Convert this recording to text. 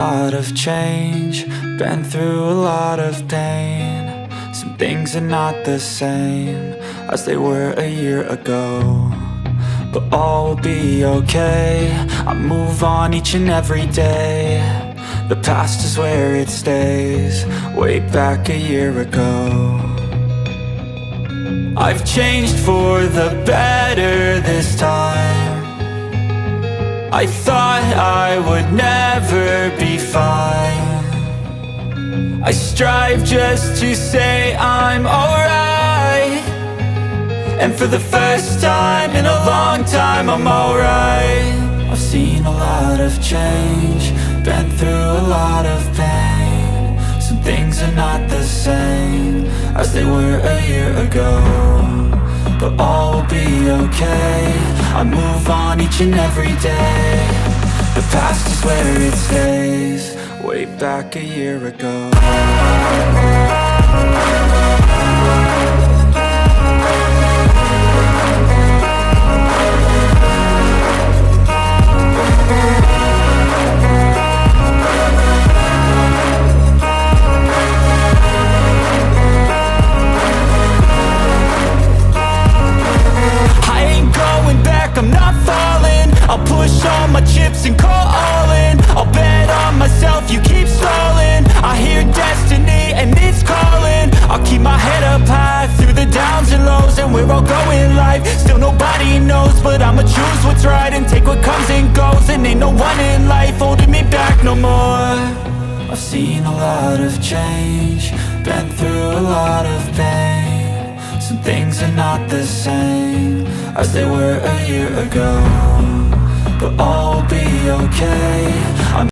Lot of change, been through a lot of pain. Some things are not the same as they were a year ago, but all will be okay. I move on each and every day. The past is where it stays, way back a year ago. I've changed for the better this time. I thought I would never be fine. I strive just to say I'm alright, and for the first time in a long time I'm alright. I've seen a lot of change, been through a lot of pain. Some things are not the same as they were a year ago, but all will be okay. I move on each and every day. The past is where it stays, way back a year ago. I'm not falling, I'll push all my chips and call all in. I'll bet on myself, you keep stalling. I hear destiny and it's calling. I'll keep my head up high through the downs and lows, and we're all going life. Still nobody knows, but I'ma choose what's right and take what comes and goes. And ain't no one in life holding me back no more. I've seen a lot of change, been through a lot of pain. Some things are not the same as they were a year ago, but all will be okay.